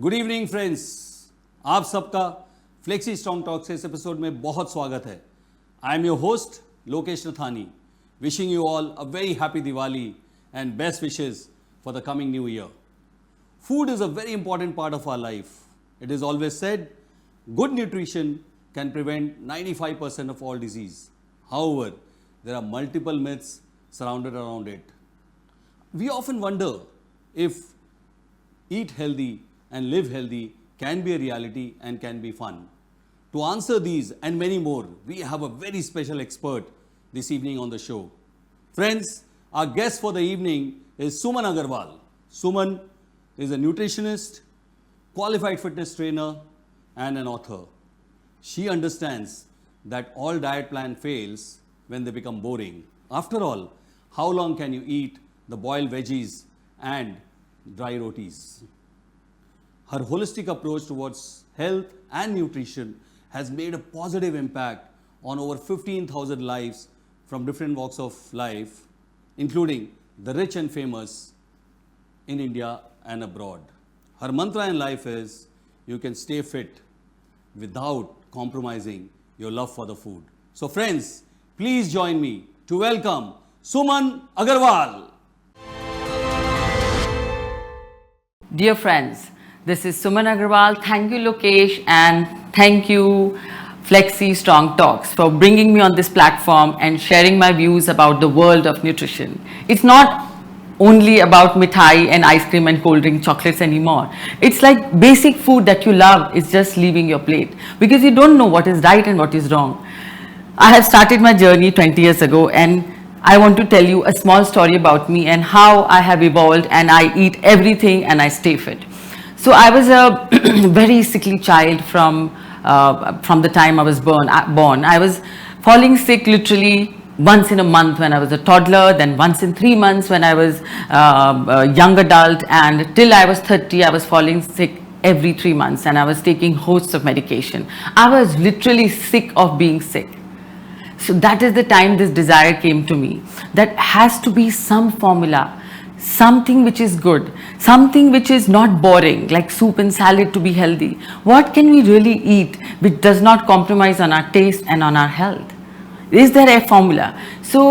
Good evening friends, आप सबका flexi strong talks इस एपिसोड में बहुत स्वागत है। I am your host Lokesh Nathani, wishing you all a very happy Diwali and best wishes for the coming new year. Food is a very important part of our life. It is always said, good nutrition can prevent 95% of all disease. However, there are multiple myths surrounded around it. We often wonder if eat healthy and live healthy can be a reality and can be fun. To answer these and many more, we have a very special expert this evening on the show. Friends, our guest for the evening is Suman Agarwal. Suman is a nutritionist, qualified fitness trainer, and an author. She understands that all diet plan fails when they become boring. After all, how long can you eat the boiled veggies and dry rotis? Her holistic approach towards health and nutrition has made a positive impact on over 15,000 lives from different walks of life, including the rich and famous in India and abroad. Her mantra in life is, you can stay fit without compromising your love for the food. So friends, please join me to welcome Suman Agarwal. Dear friends, this is Suman Agarwal. Thank you Lokesh and thank you Flexi Strong Talks for bringing me on this platform and sharing my views about the world of nutrition. It's not only about mithai and ice cream and cold drink chocolates anymore. It's like basic food that you love is just leaving your plate because you don't know what is right and what is wrong. I have started my journey 20 years ago and I want to tell you a small story about me and how I have evolved and I eat everything and I stay fit. So I was a very sickly child from the time I was born. I was falling sick literally once in a month when I was a toddler, then once in 3 months when I was a young adult, and till I was 30 I was falling sick every 3 months and I was taking hosts of medication. I was literally sick of being sick. So that is the time this desire came to me, that has to be some formula, something which is good, something which is not boring like soup and salad to be healthy. What can we really eat which does not compromise on our taste and on our health? Is there a formula? So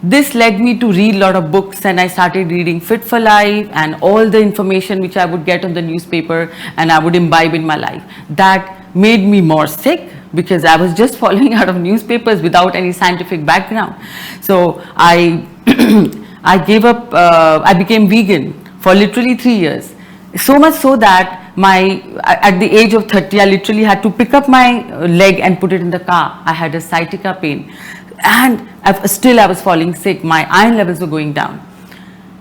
this led me to read a lot of books and I started reading Fit for Life and all the information which I would get on the newspaper and I would imbibe in my life. That made me more sick because I was just following out of newspapers without any scientific background. So I I gave up, I became vegan for literally 3 years. So much so that at the age of 30, I literally had to pick up my leg and put it in the car. I had a sciatica pain and still I was falling sick. My iron levels were going down.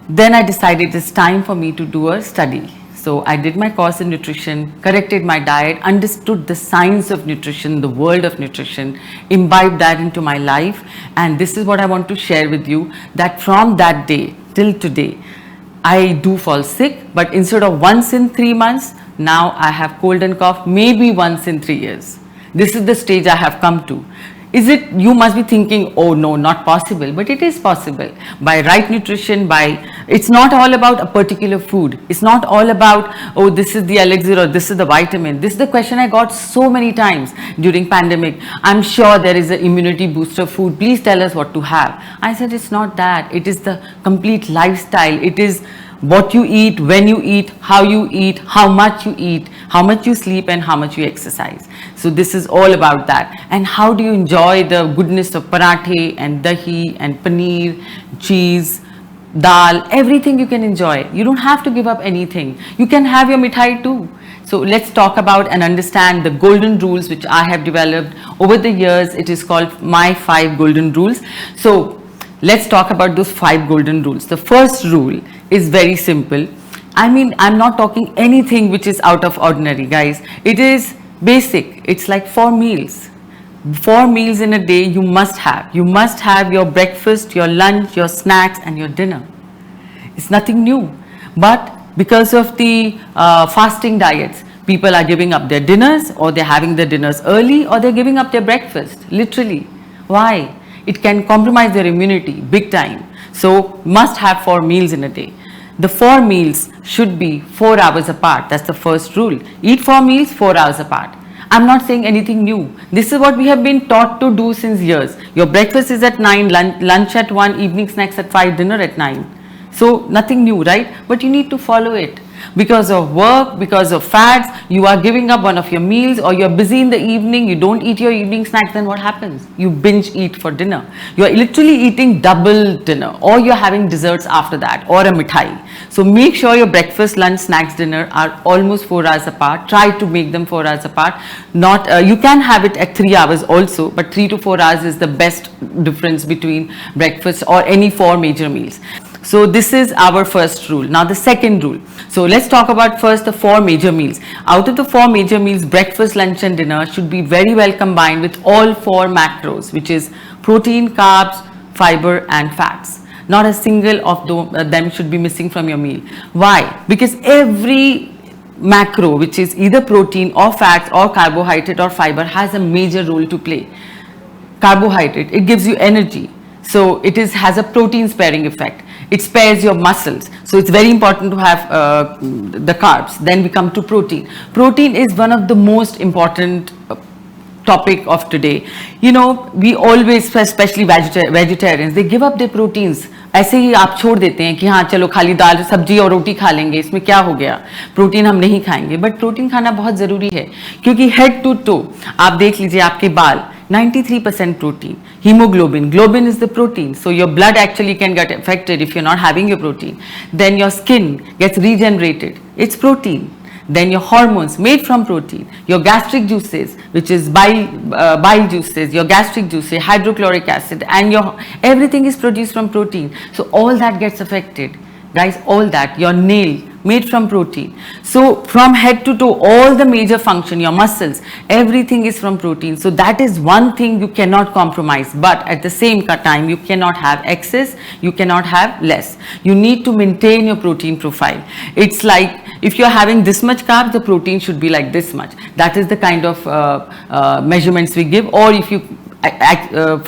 Then I decided it's time for me to do a study. So I did my course in nutrition, corrected my diet, understood the science of nutrition, the world of nutrition, imbibed that into my life. And this is what I want to share with you, that from that day till today, I do fall sick, but instead of once in 3 months, now I have cold and cough maybe once in 3 years. This is the stage I have come to. Is it, you must be thinking, oh no, not possible, but it is possible. By right nutrition, it's not all about a particular food. It's not all about, oh, this is the elixir or this is the vitamin. This is the question I got so many times during pandemic. I'm sure there is an immunity booster food. Please tell us what to have. I said, it's not that. It is the complete lifestyle. It is what you eat, when you eat, how much you eat, how much you sleep and how much you exercise. So this is all about that. And how do you enjoy the goodness of parathe and dahi and paneer, cheese, dal, everything you can enjoy. You don't have to give up anything. You can have your mithai too. So let's talk about and understand the golden rules which I have developed over the years. It is called my 5 golden rules. So let's talk about those 5 golden rules. The first rule is very simple. I mean, I'm not talking anything which is out of ordinary, guys. It is basic. It's like 4 meals. 4 meals in a day you must have. You must have your breakfast, your lunch, your snacks and your dinner. It's nothing new. But because of the fasting diets, people are giving up their dinners, or they're having their dinners early, or they're giving up their breakfast, literally. Why? It can compromise their immunity big time. So must have 4 meals in a day. the 4 meals should be 4 hours apart. That's the first rule. Eat 4 meals 4 hours apart. I'm not saying anything new. This is what we have been taught to do since years. Your breakfast is at 9, lunch at 1, evening snacks at 5, dinner at 9. So nothing new, right? But you need to follow it. Because of work, because of fads, you are giving up one of your meals, or you're busy in the evening, you don't eat your evening snacks, then what happens? You binge eat for dinner. You're literally eating double dinner, or you're having desserts after that, or a mithai. So make sure your breakfast, lunch, snacks, dinner are almost 4 hours apart. Try to make them 4 hours apart. Not you can have it at 3 hours also, but 3 to 4 hours is the best difference between breakfast or any 4 major meals. So this is our first rule. Now the second rule. So let's talk about first the 4 major meals. Out of the 4 major meals, breakfast, lunch and dinner should be very well combined with all 4 macros, which is protein, carbs, fiber and fats. Not a single of them should be missing from your meal. Why? Because every macro, which is either protein or fats or carbohydrate or fiber, has a major role to play. Carbohydrate, it gives you energy. So it has a protein sparing effect. It spares your muscles. So it's very important to have the carbs. Then we come to protein. Protein is one of the most important topic of today. You know, we always, especially vegetarians, they give up their proteins. ऐसे ही आप छोड़ देते हैं कि हाँ चलो खाली दाल सब्जी और रोटी खा लेंगे, इसमें क्या हो गया, प्रोटीन हम नहीं खाएंगे. बट प्रोटीन खाना बहुत ज़रूरी है, क्योंकि हेड टू टो आप देख लीजिए आपके बाल 93% protein. Hemoglobin, globin is the protein, so your blood actually can get affected if you're not having your protein. Then your skin gets regenerated, it's protein. Then your hormones made from protein, your gastric juices, which is bile juices, your gastric juices, hydrochloric acid, and your everything is produced from protein. So all that gets affected, guys. All that, your nail made from protein. So from head to toe, all the major function, your muscles, everything is from protein. So that is one thing you cannot compromise. But at the same time, you cannot have excess, you cannot have less. You need to maintain your protein profile. It's like if you're having this much carbs, the protein should be like this much. That is the kind of measurements we give. Or if you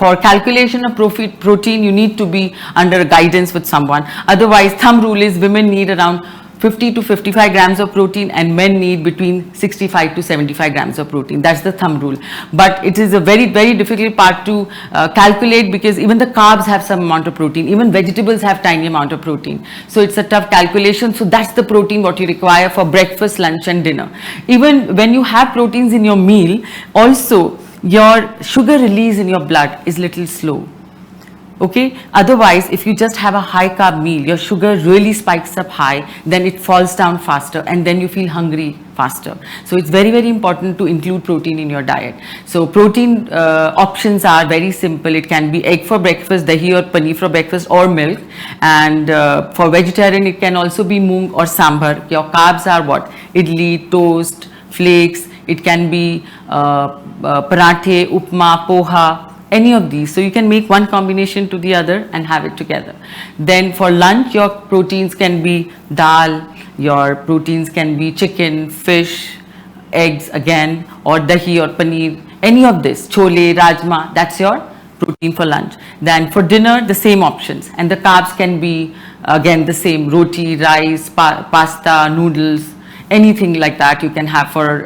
for calculation of protein, you need to be under guidance with someone. Otherwise, thumb rule is women need around 50 to 55 grams of protein and men need between 65 to 75 grams of protein. That's the thumb rule. But it is a very, very difficult part to calculate, because even the carbs have some amount of protein. Even vegetables have tiny amount of protein. So it's a tough calculation. So that's the protein what you require for breakfast, lunch and dinner. Even when you have proteins in your meal, also your sugar release in your blood is little slow. Okay, otherwise if you just have a high carb meal, your sugar really spikes up high, then it falls down faster and then you feel hungry faster. So it's very, very important to include protein in your diet. So protein options are very simple. It can be egg for breakfast, dahi or paneer for breakfast, or milk. And for vegetarian, it can also be moong or sambar. Your carbs are what? Idli, toast, flakes. It can be parathe, upma, poha, any of these. So you can make one combination to the other and have it together. Then for lunch, your proteins can be dal, your proteins can be chicken, fish, eggs again, or dahi or paneer, any of this, chole, rajma, that's your protein for lunch. Then for dinner, the same options, and the carbs can be again the same, roti, rice, pasta, noodles, anything like that you can have for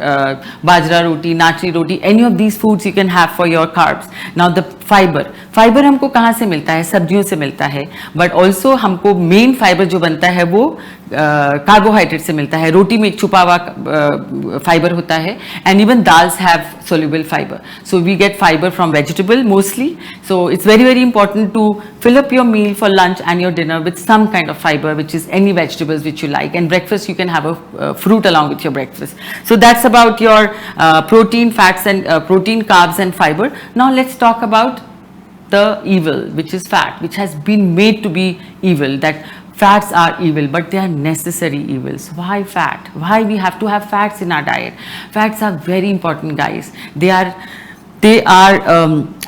bajra roti, nachni roti, any of these foods you can have for your carbs. Now the fiber हमको कहाँ से मिलता है? सब्जियों से मिलता है, but also हमको main fiber जो बनता है वो कार्बोहाइड्रेट से मिलता है. रोटी में एक छुपा हुआ फाइबर होता है, and even dals have soluble fiber. So we get fiber from vegetable mostly. So it's very, very important to fill up your meal for lunch and your dinner with some kind of fiber, which is any vegetables which you like. And breakfast, you can have a fruit along with your breakfast. So that's about your protein, fats and protein, carbs and fiber. Now let's talk about the evil, which is fat, which has been made to be evil, that fats are evil, but they are necessary evils. Why fat? Why we have to have fats in our diet? Fats are very important, guys. They are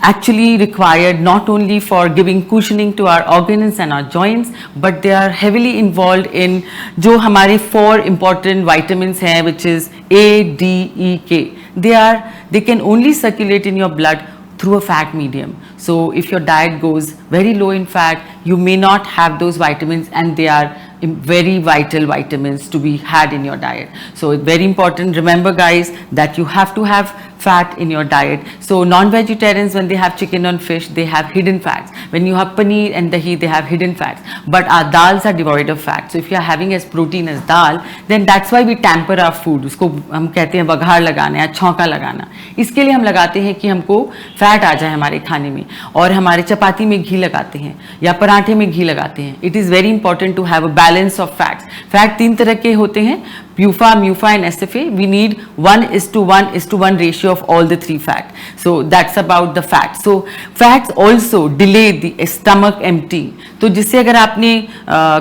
actually required not only for giving cushioning to our organs and our joints, but they are heavily involved in जो हमारे 4 important vitamins हैं, which is A, D, E, K. They can only circulate in your blood through a fat medium. So if your diet goes very low in fat, you may not have those vitamins, and they are very vital vitamins to be had in your diet. So it's very important, remember guys, that you have to have fat in your diet. So non-vegetarians, when they have chicken and fish, they have hidden fats. When you have paneer and dahi, they have hidden fats. But our dals are devoid of fat. So if you are having as protein as dal, then that's why we tamper our food. उसको हम कहते हैं बघार लगाना या छौंका लगाना. इसके लिए हम लगाते हैं कि हमको फैट आ जाए हमारे खाने में, और हमारे चपाती में घी लगाते हैं या पराठे में घी लगाते हैं. It is very important to have a balance of fats. Fat 3 तरह के होते हैं, PUFA, MUFA and SFA. We need 1:1:1 ratio of all the 3 fat. So that's about the fat. So fats also delay the stomach emptying. तो जिससे अगर आपने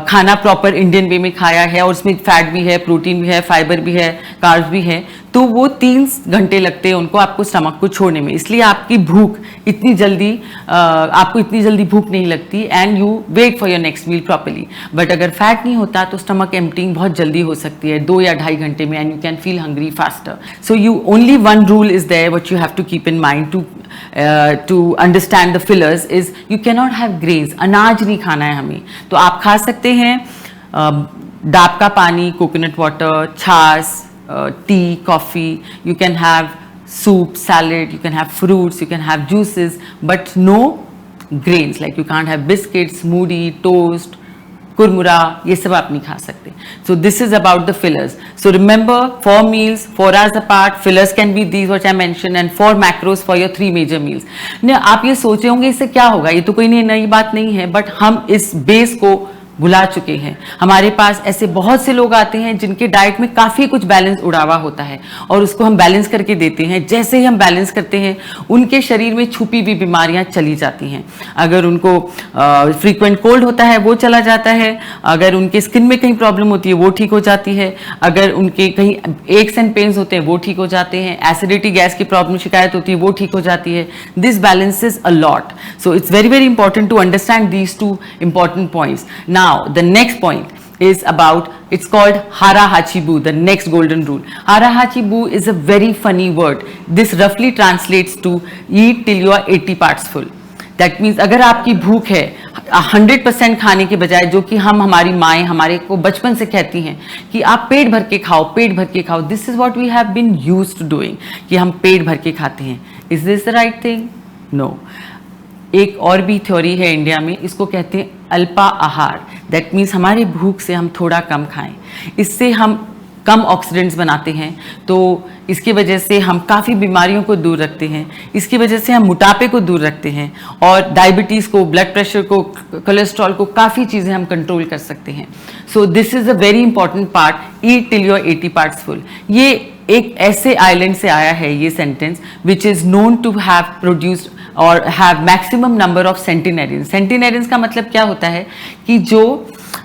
खाना proper Indian way में खाया है और उसमें फैट भी है, प्रोटीन भी है, फाइबर भी है, कार्ब्स भी है, तो वो 3 घंटे लगते हैं उनको आपको स्टमक को छोड़ने में. इसलिए आपकी भूख इतनी जल्दी आपको इतनी जल्दी भूख नहीं लगती, and you wait for your next meal properly. But अगर फैट नहीं होता तो स्टमक एम्प्टिंग बहुत जल्दी हो सकती है, 2 या 2.5 घंटे में, and you can feel hungry faster. So you only one rule is there what you have to keep in mind to understand the fillers is you can not have grains. अनाज नहीं खाना है हमें. तो आप खा सकते हैं डाब का पानी, कोकोनट वाटर, छाछ, tea, coffee, you can have soup, salad, you can have fruits, you can have juices, but no grains. Like you can't have biscuits, smoothie, toast, kurmura, ये सब आप नहीं खा सकते. So this is about the fillers. So remember, 4 meals, 4 hours apart. Fillers can be these what I mentioned, and 4 macros for your 3 major meals. now आप ये सोच रहे होंगे इससे क्या होगा, ये तो कोई नई बात नहीं है, बट हम इस बेस को भुला चुके हैं. हमारे पास ऐसे बहुत से लोग आते हैं जिनके डाइट में काफ़ी कुछ बैलेंस उड़ा हुआ होता है, और उसको हम बैलेंस करके देते हैं. जैसे ही हम बैलेंस करते हैं, उनके शरीर में छुपी हुई बीमारियां चली जाती हैं. अगर उनको फ्रीक्वेंट कोल्ड होता है वो चला जाता है, अगर उनके स्किन में कहीं प्रॉब्लम होती है वो ठीक हो जाती है, अगर उनके कहीं एक्स एंड पेन्स होते हैं वो ठीक हो जाते हैं, एसिडिटी गैस की प्रॉब्लम शिकायत होती है वो ठीक हो जाती है. This balances a lot. So it's very very important to understand these 2 important points. Now, the next point is about, it's called Hara Hachibu, the next golden rule. Hara Hachibu is a very funny word. This roughly translates to eat till you are 80 parts full. That means अगर आपकी भूख है 100% खाने के बजाय, जो कि हमारी माएँ हमारे को बचपन से कहती हैं कि आप पेट भर के खाओ, पेट भर के खाओ. This is what we have been used to doing, कि हम पेट भर के खाते हैं. Is this the right thing? No. एक और भी थ्योरी है इंडिया में, इसको कहते हैं अल्पा आहार. दैट मीन्स हमारे भूख से हम थोड़ा कम खाएं. इससे हम कम ऑक्सीडेंट्स बनाते हैं, तो इसकी वजह से हम काफ़ी बीमारियों को दूर रखते हैं. इसकी वजह से हम मोटापे को दूर रखते हैं, और डायबिटीज़ को, ब्लड प्रेशर को, कोलेस्ट्रॉल को, काफ़ी चीज़ें हम कंट्रोल कर सकते हैं. So this is a very important part, eat till you are 80 parts full. ये एक ऐसे आइलैंड से आया है ये sentence, which is known to have produced और have maximum number of centenarians. Centenarians का मतलब क्या होता है कि जो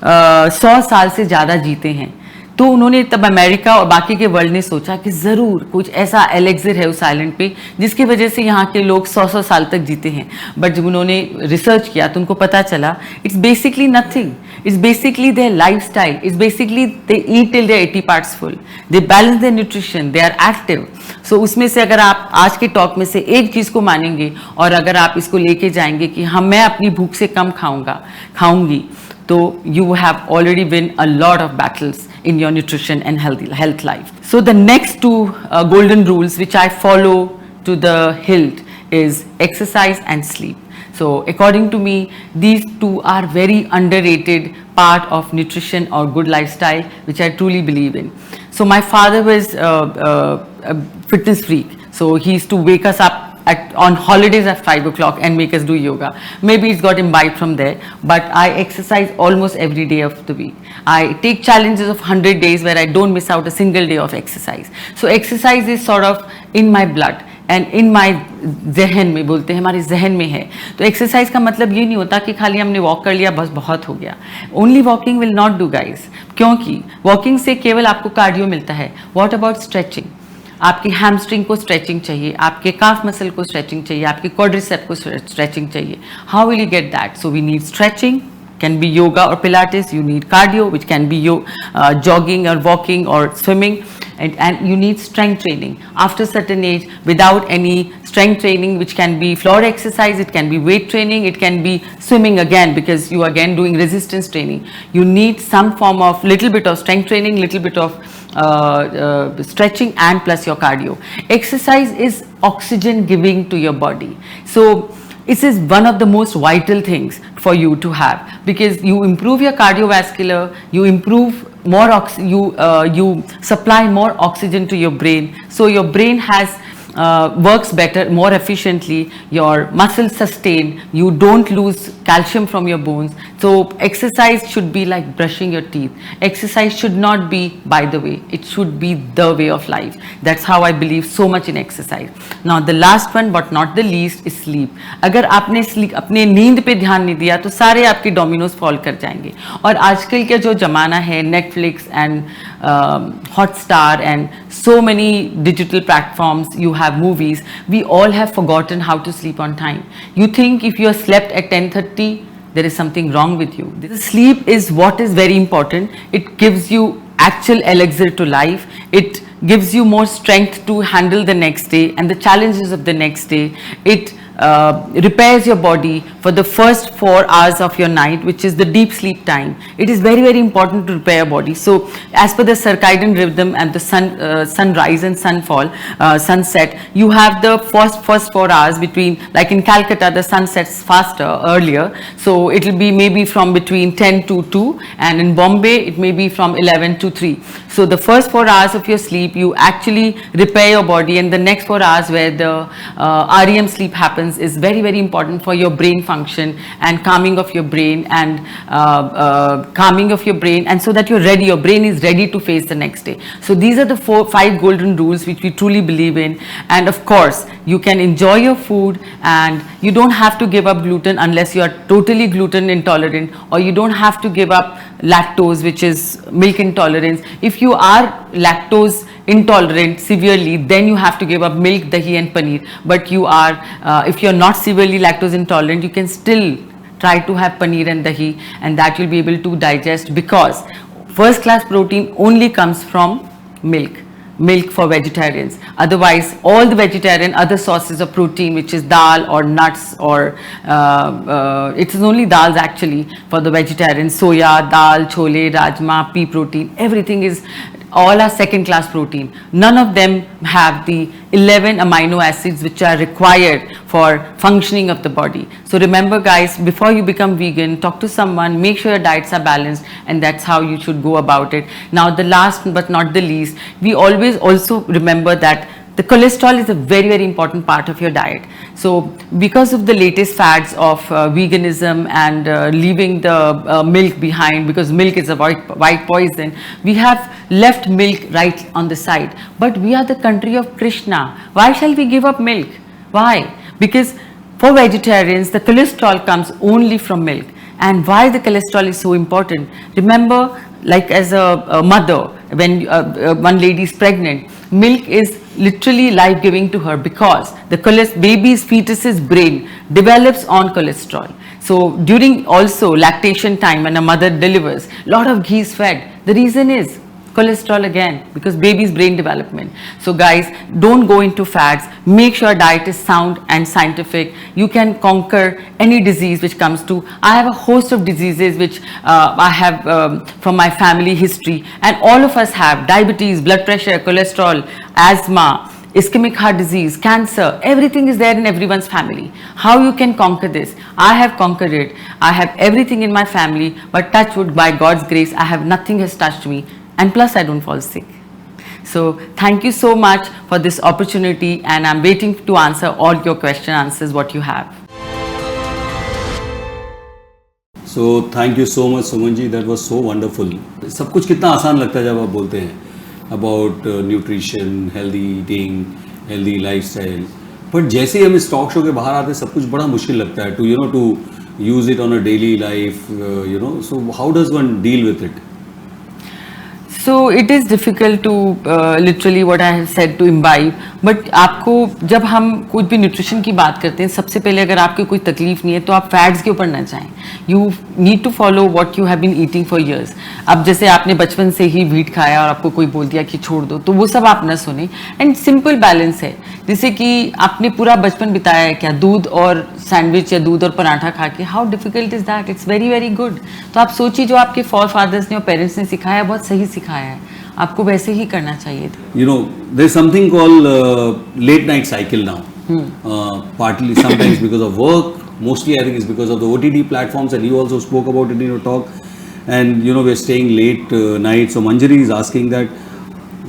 100 साल से ज़्यादा जीते हैं. तो उन्होंने तब अमेरिका और बाकी के वर्ल्ड ने सोचा कि ज़रूर कुछ ऐसा एलेक्सिर है उस आइलैंड पे जिसकी वजह से यहाँ के लोग 100 साल तक जीते हैं. बट जब उन्होंने रिसर्च किया तो उनको पता चला it's basically nothing. It's basically their lifestyle. It's basically they eat till they're 80 parts full. They balance their nutrition. They are active. So उसमें से अगर आप आज के टॉक में से एक चीज़ को मानेंगे और अगर आप इसको लेके जाएंगे कि मैं अपनी भूख से कम खाऊंगी, तो you have already win a lot of battles in your nutrition and health life. So the next 2 golden rules which I follow to the hilt is exercise and sleep. So according to me, these 2 are very underrated part of nutrition or good lifestyle, which I truly believe in. So my father was a fitness freak. So he used to wake us up on holidays at 5 o'clock and make us do yoga. Maybe it's got imbibed from there, but I exercise almost every day of the week. I take challenges of 100 days where I don't miss out a single day of exercise. So exercise is sort of in my blood. And in my जहन में, बोलते हैं हमारे जहन में है. तो exercise का मतलब ये नहीं होता कि खाली हमने वॉक कर लिया बस बहुत हो गया. Only walking will not do guys, क्योंकि वॉकिंग से केवल आपको कार्डियो मिलता है. What about stretching? आपकी हैमस्ट्रिंग को स्ट्रेचिंग चाहिए, आपके काफ मसल को स्ट्रेचिंग चाहिए, आपके क्वाड्रिसेप को स्ट्रेचिंग चाहिए. How will you get that? So we need stretching. Can be yoga or Pilates. You need cardio, which can be jogging or walking or swimming. and you need strength training. After certain age, without any strength training, which can be floor exercise, it can be weight training, it can be swimming again, because you are again doing resistance training. You need some form of little bit of strength training, little bit of stretching, and plus your cardio. Exercise is oxygen giving to your body. So this is one of the most vital things for you to have, because you improve your cardiovascular, you improve more you supply more oxygen to your brain, so your brain has works better, more efficiently, your muscles sustain, you don't lose calcium from your bones. So exercise should be like brushing your teeth. Exercise should not be by the way, it should be the way of life. That's how I believe so much in exercise. Now the last one but not the least is sleep. अगर आपने अपने नींद पे ध्यान नहीं दिया तो सारे आपके डोमिनोज फॉल कर जाएंगे. और आजकल के जो जमाना है, Netflix and Hotstar and so many digital platforms, you have movies, we all have forgotten how to sleep on time. You think if you are slept at 10:30, there is something wrong with you. The sleep is what is very important. It gives you actual elixir to life. It gives you more strength to handle the next day and the challenges of the next day. It repairs your body for the first 4 hours of your night, which is the deep sleep time. It is very, very important to repair your body. So as per the circadian rhythm and the sunrise and sunset, you have the first 4 hours between, like in Calcutta, the sun sets faster earlier. So it will be maybe from between 10 to 2, and in Bombay, it may be from 11 to 3. So the first 4 hours of your sleep, you actually repair your body, and the next 4 hours where the REM sleep happens is very, very important for your brain function and calming of your brain and so that you're ready, your brain is ready to face the next day. So these are the 5 golden rules which we truly believe in. And of course, you can enjoy your food, and you don't have to give up gluten unless you are totally gluten intolerant, or you don't have to give up lactose, which is milk intolerance. If you are lactose intolerant severely, then you have to give up milk, dahi and paneer. But you are, if you're not severely lactose intolerant, you can still try to have paneer and dahi, and that you'll be able to digest, because first class protein only comes from milk for vegetarians. Otherwise, all the vegetarian other sources of protein, which is dal or nuts, or it is only dals actually for the vegetarians. Soya, dal, chole, rajma, pea protein, everything is, all are second class protein. None of them have the 11 amino acids which are required for functioning of the body. So remember guys, before you become vegan, talk to someone, make sure your diets are balanced, and that's how you should go about it. Now the last but not the least, we always also remember that the cholesterol is a very, very important part of your diet. So because of the latest fads of veganism and leaving the milk behind, because milk is a white poison, we have left milk right on the side. But we are the country of Krishna. Why shall we give up milk? Why? Because for vegetarians, the cholesterol comes only from milk. And why the cholesterol is so important? Remember, like as a mother, when one lady is pregnant, milk is literally life-giving to her, because the baby's fetus's brain develops on cholesterol. So during also lactation time, when a mother delivers, lot of ghee is fed. The reason is cholesterol again, because baby's brain development. So guys, don't go into fads. Make sure diet is sound and scientific. You can conquer any disease which comes to. I have a host of diseases which I have from my family history, and all of us have diabetes, blood pressure, cholesterol, asthma, ischemic heart disease, cancer. Everything is there in everyone's family. How you can conquer this? I have conquered it. I have everything in my family, but touch wood, by God's grace, I have nothing has touched me. And plus I don't fall sick. So thank you so much for this opportunity, and I'm waiting to answer all your answers what you have. So thank you so much Suman ji, that was so wonderful. सब कुछ कितना आसान लगता है जब आप बोलते हैं about nutrition, healthy eating, healthy lifestyle. But जैसे ही हम इस टॉक शो के बाहर आते हैं, सब कुछ बड़ा मुश्किल लगता है to use it on a daily life, So how does one deal with it? So it is difficult to literally what I have said to imbibe, but आपको जब हम कुछ भी न्यूट्रिशन की बात करते हैं, सबसे पहले अगर आपकी कोई तकलीफ नहीं है तो आप फैट्स के ऊपर ना जाएं. You need to follow what you have been eating for years. अब जैसे आपने बचपन से ही व्हीट खाया और आपको कोई बोल दिया कि छोड़ दो, तो वो सब आप ना सुने. एंड सिंपल बैलेंस है, जैसे कि आपने पूरा बचपन बिताया है क्या दूध और सैंडविच या दूध और पराठा खा के. How difficult is that? It's very very good. तो आप सोचिए जो आपके फॉर फादर्स ने और पेरेंट्स ने सिखाया बहुत सही सिखाया है, आपको वैसे ही करना चाहिए था. You know, there's something called late night cycle now. Partly sometimes because of work, mostly I think it's because of the OTT platforms, and you also spoke about it in your talk. And you know, we're staying late night. So Manjari is asking that,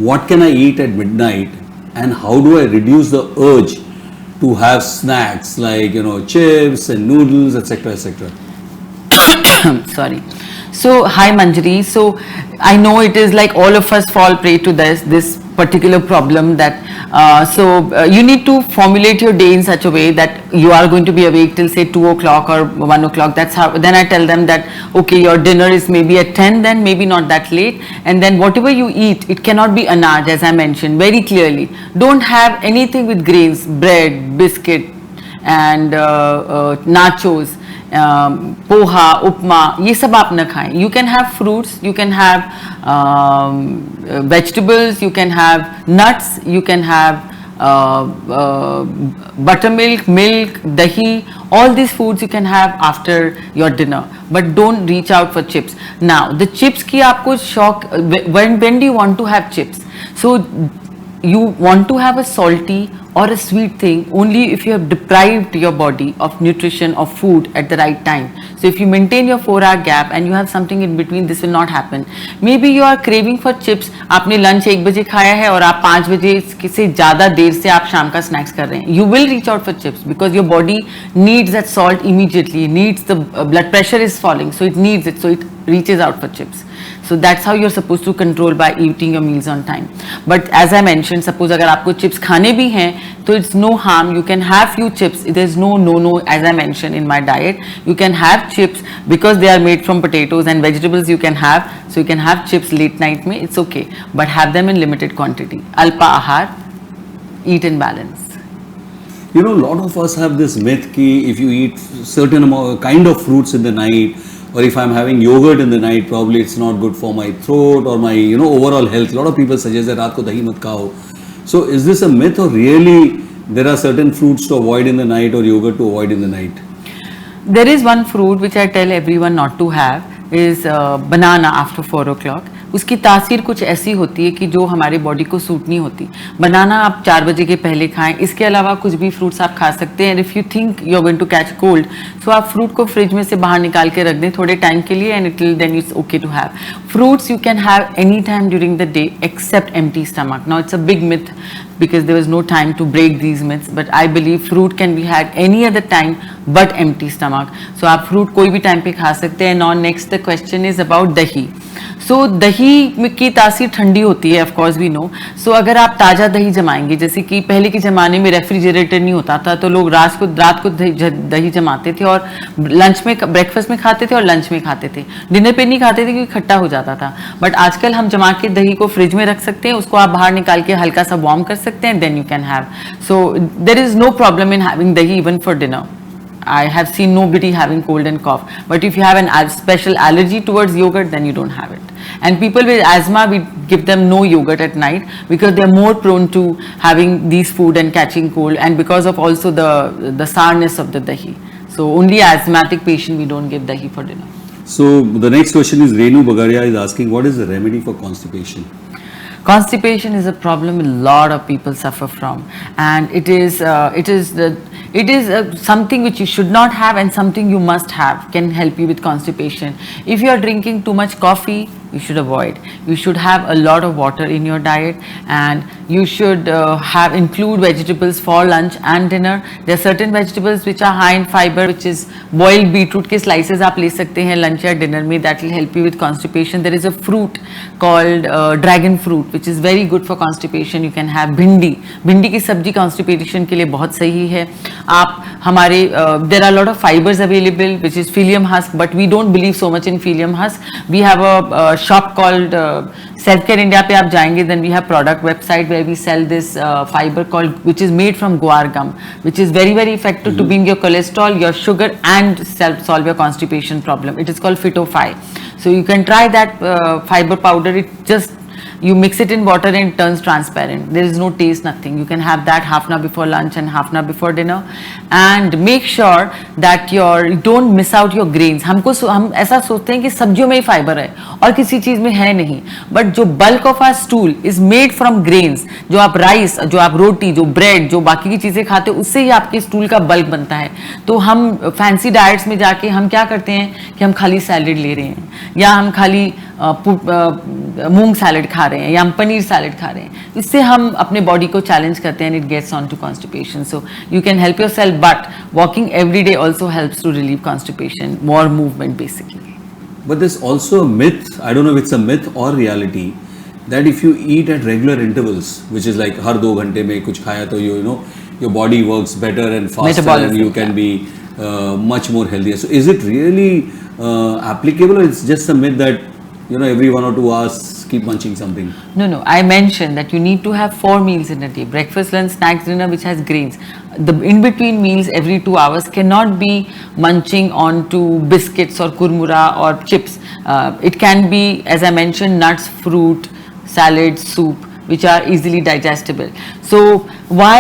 what can I eat at midnight, and how do I reduce the urge to have snacks like, you know, chips and noodles, etc., etc. Sorry. So hi Manjari. So I know it is like all of us fall prey to this particular problem that you need to formulate your day in such a way that you are going to be awake till say 2 o'clock or 1 o'clock. That's how then I tell them that okay, your dinner is maybe at 10, then maybe not that late, and then whatever you eat, it cannot be anaj, as I mentioned very clearly. Don't have anything with grains, bread, biscuit and nachos, poha, उपमा, ये सब आप ना खाएं. You can have fruits, you can have vegetables, you can have nuts, you can have buttermilk, milk, dahi, all these foods you can have after your dinner, but don't reach out for chips. Now the chips की आपको शौक, when do you want to have chips? So you want to have a salty or a sweet thing only if you have deprived your body of nutrition or food at the right time. So if you maintain your 4-hour gap and you have something in between, this will not happen. Maybe you are craving for chips. आपने lunch 1 बजे खाया है और आप 5 बजे से ज़्यादा देर से आप शाम का snacks कर रहे हैं. You will reach out for chips because your body needs that salt immediately. Needs the blood pressure is falling, so it needs it. So it reaches out for chips. So that's how you're supposed to control by eating your meals on time. But as I mentioned, suppose अगर आपको chips खाने भी हैं, तो it's no harm. You can have few chips. There's no as I mentioned in my diet. You can have chips because they are made from potatoes and vegetables. You can have, so you can have chips late night में. It's okay, but have them in limited quantity. Alpa ahar, eat in balance. You know, a lot of us have this myth कि if you eat certain kind of fruits in the night, or if I'm having yogurt in the night, probably it's not good for my throat or my, you know, overall health. A lot of people suggest that रात को दही मत खाओ. So is this a myth, or really there are certain fruits to avoid in the night or yogurt to avoid in the night? There is one fruit which I tell everyone not to have is banana after 4 o'clock. उसकी तासीर कुछ ऐसी होती है कि जो हमारे body को सूट नहीं होती. बनाना आप 4 बजे के पहले खाएं. इसके अलावा कुछ भी फ्रूट्स आप खा सकते हैं. If you think you are going to catch cold, so आप फ्रूट को फ्रिज में से बाहर निकाल के रख दें थोड़े टाइम के लिए, and it will then it's okay to have. Fruits you can have any time during the day except empty stomach. Now it's a big myth because there was no time to break these myths, but I believe fruit can be had any other time but empty stomach. So आप fruit कोई भी time पे खा सकते हैं. Now next the question is about दही. So दही की तासीर ठंडी होती है, of course we know. So अगर आप ताज़ा दही जमाएंगे, जैसे कि पहले के ज़माने में रेफ्रिजरेटर नहीं होता था, तो लोग रात को दही जमाते थे और लंच में, ब्रेकफास्ट में खाते थे और लंच में खाते थे. डिनर पे नहीं खाते थे क्योंकि खट्टा हो जाता था. बट आजकल हम जमा के दही को फ्रिज में रख सकते हैं, उसको आप बाहर निकाल के हल्का सा वार्म कर सकते हैं, then you can have. So there is no problem in having dahi even for dinner. I have seen nobody having cold and cough. But if you have a special allergy towards yogurt, then you don't have it. And people with asthma, we give them no yogurt at night because they are more prone to having these food and catching cold, and because of also the sourness of the dahi. So only asthmatic patient we don't give dahi for dinner. So the next question is Renu Bagaria is asking, what is the remedy for constipation? Constipation is a problem a lot of people suffer from, and it is something which you should not have and something you must have. Can help you with constipation. If you are drinking too much coffee, you should avoid. You should have a lot of water in your diet, and you should include vegetables for lunch and dinner. There are certain vegetables which are high in fiber, which is boiled beetroot के slices आप ले सकते हैं lunch या dinner में. That will help you with constipation. There is a fruit called dragon fruit which is very good for constipation. You can have भिंडी. भिंडी की सब्जी constipation के लिए बहुत सही है. आप हमारे there are a lot of fibers available which is psyllium husk, but we don't believe so much in psyllium husk. We have a shop called Self Care India पे आप जाएंगे, then we have product website where we sell this fiber called, which is made from guar gum, which is very very effective to bring your cholesterol, your sugar, and solve your constipation problem. It is called Phyto-Fi. So you can try that fiber powder. It just, you mix it in water and it turns transparent. There is no taste, nothing. You can have that half an hour before lunch and half an hour before dinner. And make sure that you don't miss out your grains. हम ऐसा सोचते हैं कि सब्जियों में ही fibre है और किसी चीज में है नहीं, बट जो bulk of our stool is made from grains. जो आप राइस, जो आप रोटी, जो ब्रेड, जो बाकी की चीजें खाते हो, उससे ही आपके स्टूल का बल्क बनता है. तो हम फैंसी डाइट्स में जाके हम क्या करते हैं कि हम खाली सैलेड ले रहे हैं, या हम खाली मूंग सैलेड खा रहे हैं, या हम पनीर सैलेड खा रहे हैं. इससे हम अपने बॉडी को चैलेंज करते हैं, and it gets on to constipation. So you can help yourself, but walking every day also helps to relieve constipation. More movement basically. But there's also a myth, I don't know if it's a myth or reality, that if you eat at regular intervals, which is like हर 2 घंटे में कुछ खाया तो you know your body works better and faster Metabolism, and you can be much more healthier. So is it really applicable, or it's just a myth that you know every 1 or 2 hours keep munching something? No, I mentioned that you need to have 4 meals in a day: breakfast, lunch, snacks, dinner, which has grains. The in between meals every 2 hours cannot be munching onto biscuits or kurmura or chips. It can be, as I mentioned, nuts, fruit, salad, soup, which are easily digestible. So why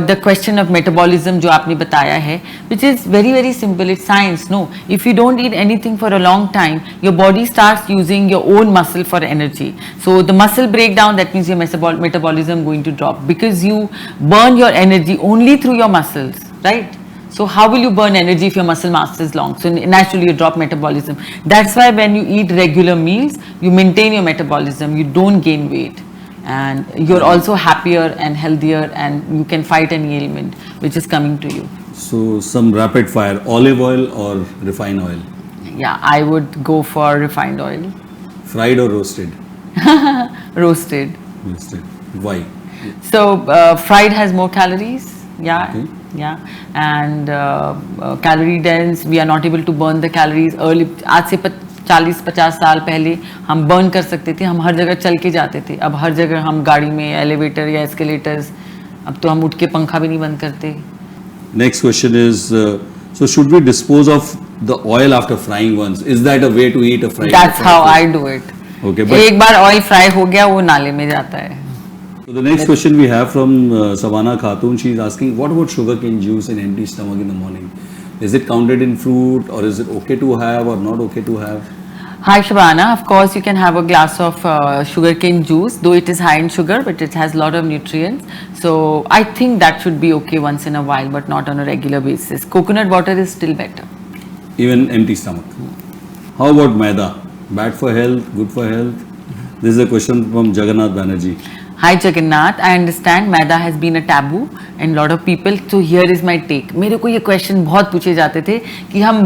the question of metabolism जो आपने बताया है, which is very very simple. It's science. No, if you don't eat anything for a long time, your body starts using your own muscle for energy. So the muscle breakdown, that means your metabolism going to drop, because you burn your energy only through your muscles, right? So how will you burn energy if your muscle mass is long? So naturally you drop metabolism. That's why when you eat regular meals, you maintain your metabolism, you don't gain weight, and you're also happier and healthier, and you can fight any ailment which is coming to you. So some rapid fire: olive oil or refined oil? Yeah, I would go for refined oil. Fried or roasted? Roasted. Roasted. Why? So fried has more calories. Yeah. Okay. Yeah, and calorie dense. We are not able to burn the calories early. आज से 40-50 साल पहले हम burn कर सकते थे, हम हर जगह चल के जाते थे. अब हर जगह हम गाड़ी में, एलिवेटर या एस्केलेटर्स, अब तो हम उठ के पंखा भी नहीं बंद करते. Next question is, so should we dispose of the oil after frying once? Is that a way to eat a fried? That's how I do it. Okay, but एक बार ऑयल फ्राई हो गया, वो नाले में जाता है. so the next question we have from Savannah Khatun. She is asking, what about sugarcane juice in empty stomach in the morning? Is it counted in fruit, or is it okay to have or not okay to have? Hi Shabana, of course you can have a glass of sugarcane juice, though it is high in sugar, but it has a lot of nutrients. So I think that should be okay once in a while, but not on a regular basis. Coconut water is still better. Even empty stomach. How about maida? Bad for health, good for health? This is a question from Jagannath Banerjee. Hi Jagannath, I understand maida has been a taboo and lot of people, so here is my take. मेरे को ये question बहुत पूछे जाते थे कि हम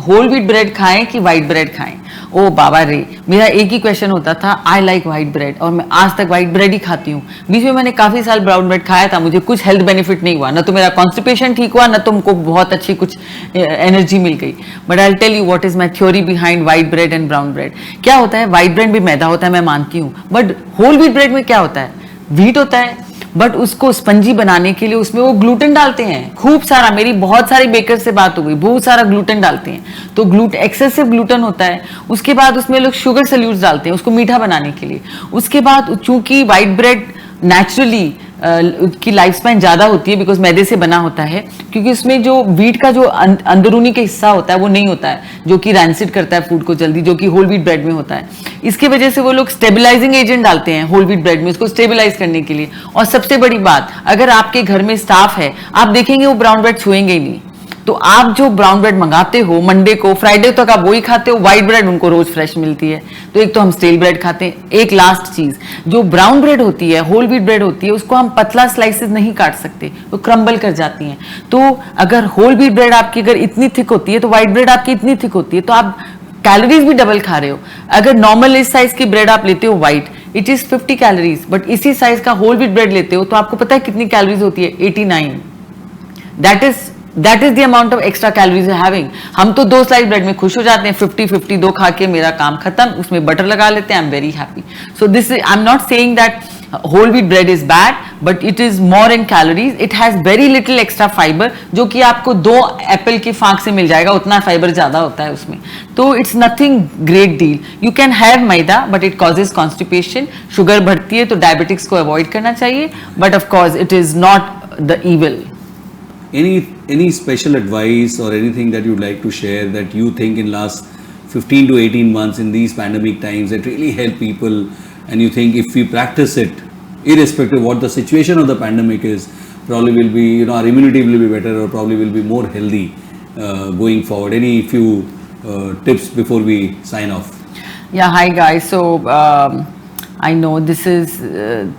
whole wheat bread खाएं कि वाइट ब्रेड खाएं. ओ बाबा रे, मेरा एक ही क्वेश्चन होता था, आई लाइक वाइट ब्रेड, और मैं आज तक वाइट ब्रेड ही खाती हूँ. बीच में मैंने काफी साल ब्राउन ब्रेड खाया था, मुझे कुछ हेल्थ बेनिफिट नहीं हुआ, ना तो मेरा कॉन्स्टिपेशन ठीक हुआ, ना तो हमको बहुत अच्छी कुछ एनर्जी मिल गई. But I tell you what is my theory behind white bread and brown bread. क्या होता है, वाइट ब्रेड भी मैदा होता है, मैं मानती हूँ, बट होल व्हीट ब्रेड में क्या होता है, व्हीट होता है, बट उसको स्पंजी बनाने के लिए उसमें वो ग्लूटेन डालते हैं खूब सारा. मेरी बहुत सारी बेकर से बात हो गई, बहुत सारा ग्लूटेन डालते हैं, तो एक्सेसिव ग्लूटेन होता है. उसके बाद उसमें लोग शुगर सल्यूट्स डालते हैं उसको मीठा बनाने के लिए. उसके बाद चूंकि वाइट ब्रेड नेचुरली की लाइफ स्पैन ज़्यादा होती है, बिकॉज मैदे से बना होता है, क्योंकि उसमें जो व्हीट का जो अंदरूनी का हिस्सा होता है वो नहीं होता है, जो कि रैंसिड करता है फूड को जल्दी, जो कि होल व्हीट ब्रेड में होता है. इसकी वजह से वो लोग स्टेबलाइजिंग एजेंट डालते हैं होल व्हीट ब्रेड में, उसको स्टेबलाइज करने के लिए. और सबसे बड़ी बात, अगर आपके घर में स्टाफ है, आप देखेंगे वो ब्राउन ब्रेड छुएंगे ही नहीं. तो आप जो ब्राउन ब्रेड मंगाते हो मंडे को, फ्राइडे तक आप वही खाते हो. व्हाइट ब्रेड उनको रोज फ्रेश मिलती है, तो एक तो हम स्टेल ब्रेड खाते हैं. एक लास्ट चीज, जो ब्राउन ब्रेड होती है, होल व्हीट ब्रेड होती है, उसको हम पतला स्लाइसेस नहीं काट सकते, वो क्रम्बल कर जाती हैं. तो अगर होल व्हीट ब्रेड आपकी अगर इतनी थिक होती है, तो व्हाइट ब्रेड आपकी इतनी थिक होती है, तो आप कैलोरीज भी डबल खा रहे हो. अगर नॉर्मल इस साइज की ब्रेड आप लेते हो white, it is 50 calories, but इसी साइज का होल व्हीट ब्रेड लेते हो तो आपको पता है कितनी कैलोरीज होती है, 89. That is that is the amount of extra calories you're having. हम तो 2 slice bread में खुश हो जाते हैं, 50-50 2 खा के मेरा काम खत्म, उसमें बटर लगा लेते हैं, I'm very happy. So this is, I'm not saying that whole wheat bread is bad, but it is more in calories. It has very little extra fiber, जो कि आपको 2 एप्पल की फांक से मिल जाएगा, उतना फाइबर ज़्यादा होता है उसमें. तो it's nothing great deal. You can have maida, but it causes constipation. Sugar बढ़ती है तो डायबिटिक्स को अवॉइड करना चाहिए, but of course it is not the evil. Any special advice or anything that you'd like to share that you think in last 15 to 18 months in these pandemic times that really help people, and you think if we practice it, irrespective of what the situation of the pandemic is, probably will be, you know, our immunity will be better or probably will be more healthy going forward. Any few tips before we sign off? Yeah, hi guys. So I know this is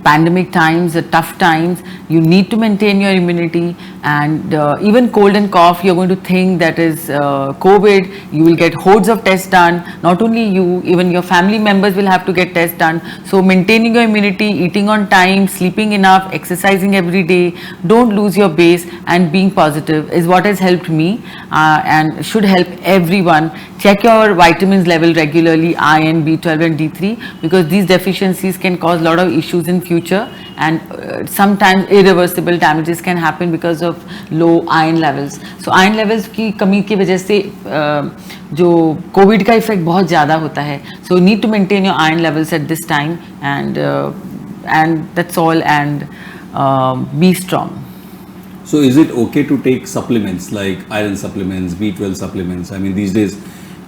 pandemic times, tough times. You need to maintain your immunity, and even cold and cough, you're going to think that is COVID. You will get hordes of tests done. Not only you, even your family members will have to get tests done. So maintaining your immunity, eating on time, sleeping enough, exercising every day, don't lose your base, and being positive is what has helped me and should help everyone. Check your vitamins level regularly, iron, B12 and D3, because these deficiencies can cause a lot of issues in future, and sometimes irreversible damages can happen because of low iron levels. So iron levels की कमी की वजह से जो Covid का effect बहुत ज़्यादा होता है. So need to maintain your iron levels at this time, and that's all, and be strong. So is it okay to take supplements like iron supplements, B12 supplements? I mean, these days,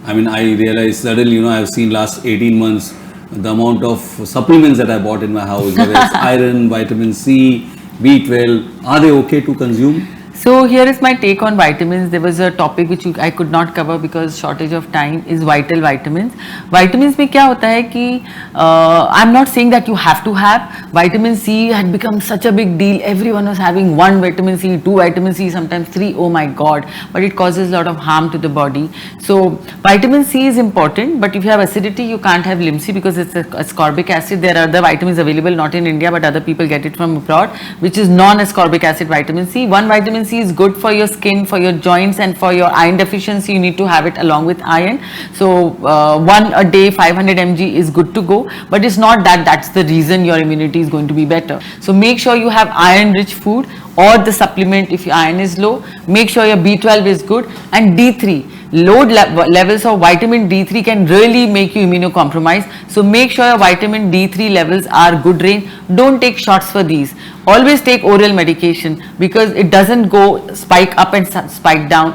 I mean, I realize suddenly, you know, I've seen last 18 months the amount of supplements that I bought in my house, whether it's iron, vitamin C, B12, are they okay to consume? So here is my take on vitamins. There was a topic which I could not cover because shortage of time, is vital vitamins. Vitamins में क्या होता है कि I'm not saying that you have to have. Vitamin C had become such a big deal. Everyone was having 1 vitamin C, 2 vitamin C, sometimes 3. Oh my God! But it causes a lot of harm to the body. So vitamin C is important, but if you have acidity, you can't have Limsi because it's ascorbic acid. There are other vitamins available, not in India, but other people get it from abroad, which is non-ascorbic acid vitamin C. One vitamin C is good for your skin, for your joints, and for your iron deficiency. You need to have it along with iron. So one a day, 500 mg is good to go, but it's not that that's the reason your immunity is going to be better. So make sure you have iron rich food or the supplement if your iron is low. Make sure your B12 is good, and D3. Low levels of vitamin D3 can really make you immunocompromised. So make sure your vitamin D3 levels are good range. Don't take shots for these. Always take oral medication because it doesn't go spike up and spike down,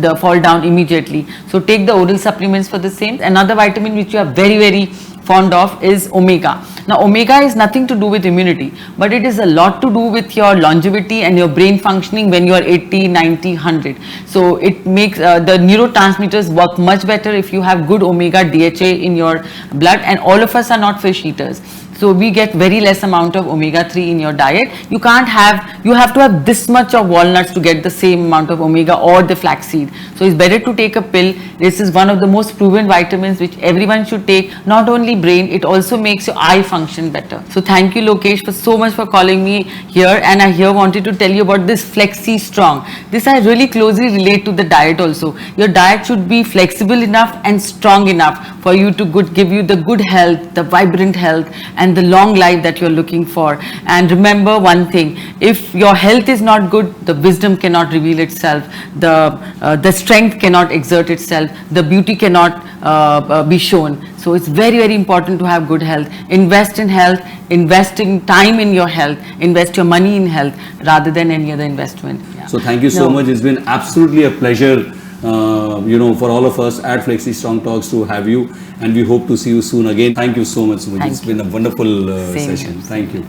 the fall down immediately. So take the oral supplements for the same. Another vitamin which you are very, very fond of is omega. Now omega is nothing to do with immunity, but it is a lot to do with your longevity and your brain functioning when you are 80, 90, 100. So it makes the neurotransmitters work much better if you have good omega DHA in your blood, and all of us are not fish eaters. So we get very less amount of omega-3 in your diet. You have to have this much of walnuts to get the same amount of omega, or the flaxseed. So it's better to take a pill. This is one of the most proven vitamins which everyone should take. Not only brain, it also makes your eye function better. So thank you Lokesh for so much for calling me here, and I here wanted to tell you about this Flexi Strong. This I really closely relate to the diet also. Your diet should be flexible enough and strong enough for you to give you the good health, the vibrant health, and the long life that you're looking for. And remember one thing, if your health is not good, the wisdom cannot reveal itself, the strength cannot exert itself, the beauty cannot be shown. So it's very, very important to have good health. Invest in health, invest in time in your health, invest your money in health rather than any other investment. Yeah. So thank you so much. It's been absolutely a pleasure for all of us at Flexi Strong Talks to have you, and we hope to see you soon again. Thank you so much, Sumit. It's been a wonderful session. Thank you.